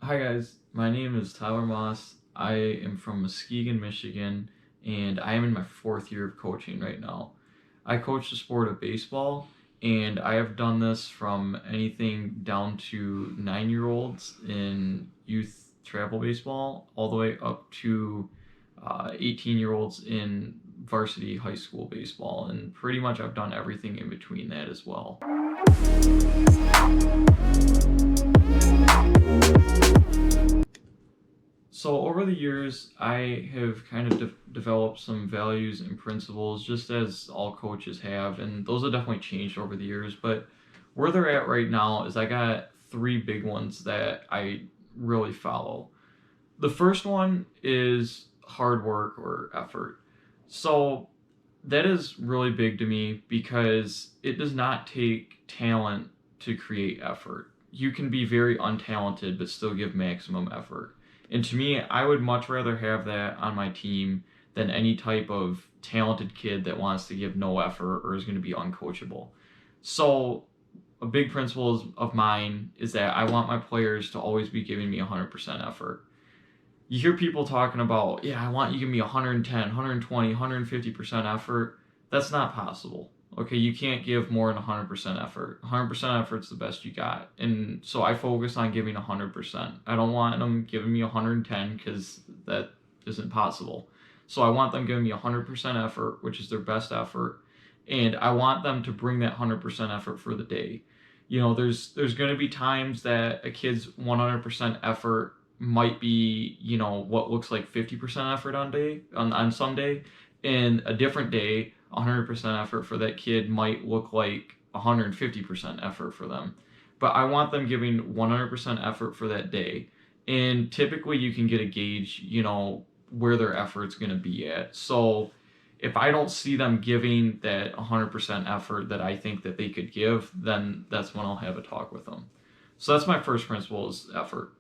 Hi guys, my name is Tyler Moss. I am from Muskegon, Michigan, and I am in my fourth year of coaching right now. I coach the sport of baseball, and I have done this from anything down to 9-year-olds in youth travel baseball, all the way up to 18-year-olds in varsity high school baseball, and pretty much I've done everything in between that as well. So over the years, I have kind of developed some values and principles, just as all coaches have, and those have definitely changed over the years. But where they're at right now is I got three big ones that I really follow. The first one is hard work or effort. So that is really big to me because it does not take talent to create effort. You can be very untalented but still give maximum effort. And to me, I would much rather have that on my team than any type of talented kid that wants to give no effort or is going to be uncoachable. So, a big principle of mine is that I want my players to always be giving me 100% effort. You hear people talking about, yeah, I want you to give me 110, 120, 150% effort. That's not possible. Okay, you can't give more than 100% effort. 100% effort's the best you got. And so I focus on giving 100%. I don't want them giving me 110 because that isn't possible. So I want them giving me 100% effort, which is their best effort. And I want them to bring that 100% effort for the day. There's going to be times that a kid's 100% effort might be, what looks like 50% effort on Sunday, and a different day, 100% effort for that kid might look like 150% effort for them. But I want them giving 100% effort for that day. And typically you can get a gauge, where their effort's going to be at. So if I don't see them giving that 100% effort that I think that they could give, then that's when I'll have a talk with them. So that's my first principle is effort.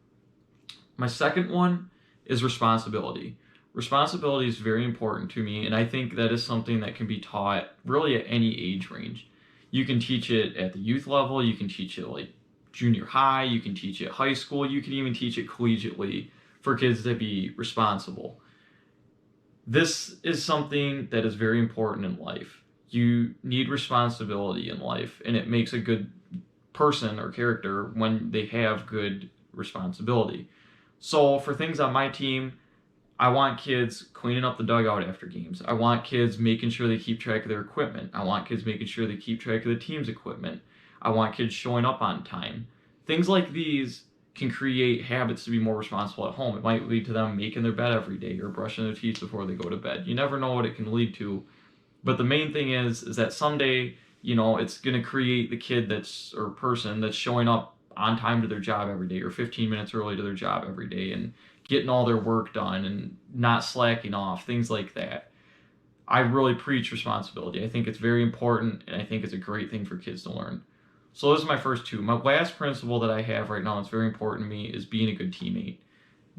My second one is responsibility. Responsibility is very important to me, and I think that is something that can be taught really at any age range. You can teach it at the youth level, you can teach it like junior high, you can teach it high school, you can even teach it collegiately for kids to be responsible. This is something that is very important in life. You need responsibility in life, and it makes a good person or character when they have good responsibility. So for things on my team, I want kids cleaning up the dugout after games. I want kids making sure they keep track of their equipment. I want kids making sure they keep track of the team's equipment. I want kids showing up on time. Things like these can create habits to be more responsible at home. It might lead to them making their bed every day or brushing their teeth before they go to bed. You never know what it can lead to. But the main thing is that someday, it's going to create the kid or person that's showing up on time to their job every day or 15 minutes early to their job every day and getting all their work done and not slacking off, things like that. I really preach responsibility. I think it's very important, and I think it's a great thing for kids to learn. So those are my first two. My last principle that I have right now that's very important to me is being a good teammate.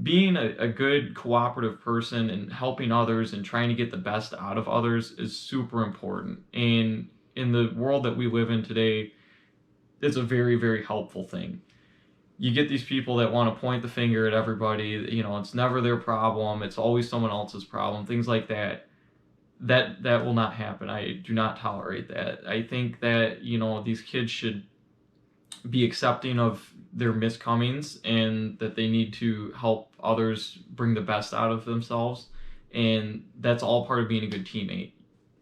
Being a good cooperative person and helping others and trying to get the best out of others is super important. And in the world that we live in today, it's a very, very helpful thing. You get these people that want to point the finger at everybody. It's never their problem. It's always someone else's problem. Things like that. That will not happen. I do not tolerate that. I think that these kids should be accepting of their miscomings and that they need to help others bring the best out of themselves. And that's all part of being a good teammate.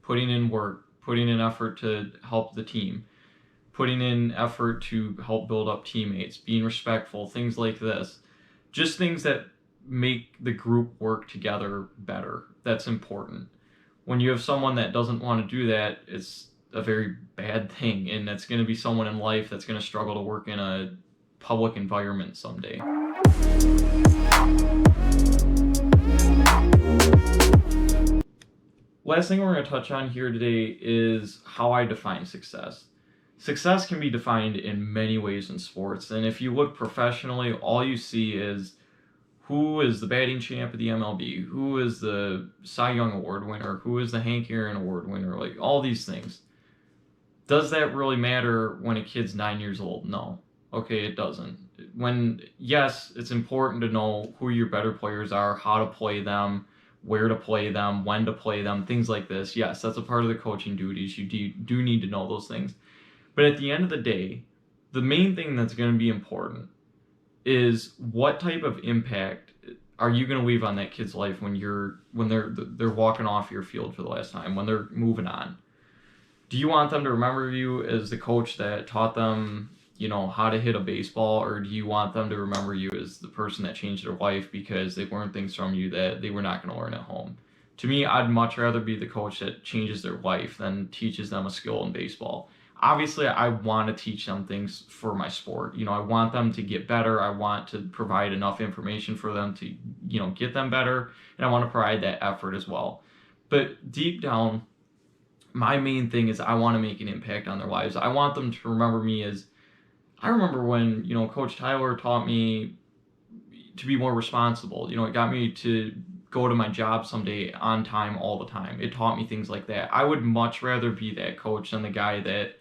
Putting in work, putting in effort to help the team, putting in effort to help build up teammates, being respectful, things like this. Just things that make the group work together better. That's important. When you have someone that doesn't want to do that, it's a very bad thing, and that's going to be someone in life that's going to struggle to work in a public environment someday. Last thing we're going to touch on here today is how I define success. Success can be defined in many ways in sports, and if you look professionally, all you see is who is the batting champ of the MLB, who is the Cy Young Award winner, who is the Hank Aaron Award winner, like all these things. Does that really matter when a kid's 9 years old? No. Okay, it doesn't. When, yes, it's important to know who your better players are, how to play them, where to play them, when to play them, things like this. Yes, that's a part of the coaching duties. You do need to know those things. But at the end of the day, the main thing that's going to be important is what type of impact are you going to leave on that kid's life when they're walking off your field for the last time, when they're moving on. Do you want them to remember you as the coach that taught them, how to hit a baseball, or do you want them to remember you as the person that changed their life because they learned things from you that they were not going to learn at home? To me, I'd much rather be the coach that changes their life than teaches them a skill in baseball. Obviously, I want to teach them things for my sport. I want them to get better. I want to provide enough information for them to, get them better, and I want to provide that effort as well. But deep down, my main thing is I want to make an impact on their lives. I want them to remember me as I remember when, Coach Tyler taught me to be more responsible. It got me to go to my job someday on time all the time. It taught me things like that. I would much rather be that coach than the guy that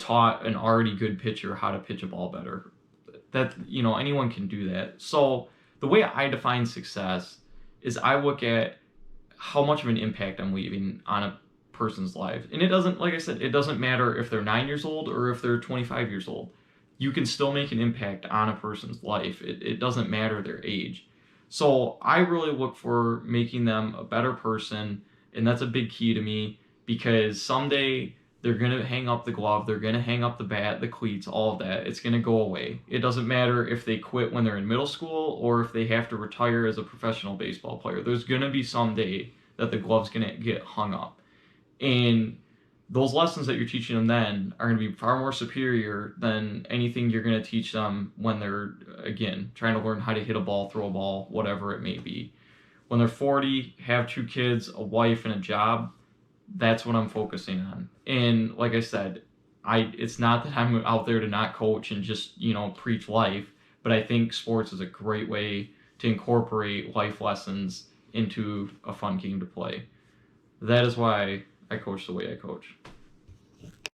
taught an already good pitcher how to pitch a ball better. That, anyone can do that. So the way I define success is I look at how much of an impact I'm leaving on a person's life. And it doesn't, like I said, it doesn't matter if they're 9 years old or if they're 25 years old. You can still make an impact on a person's life. It doesn't matter their age. So I really look for making them a better person. And that's a big key to me because someday they're going to hang up the glove, they're going to hang up the bat, the cleats, all of that. It's going to go away. It doesn't matter if they quit when they're in middle school or if they have to retire as a professional baseball player. There's going to be some day that the glove's going to get hung up. And those lessons that you're teaching them then are going to be far more superior than anything you're going to teach them when they're, again, trying to learn how to hit a ball, throw a ball, whatever it may be. When they're 40, have 2 kids, a wife, and a job, that's what I'm focusing on. And like I said, it's not that I'm out there to not coach and just, preach life, but I think sports is a great way to incorporate life lessons into a fun game to play. That is why I coach the way I coach.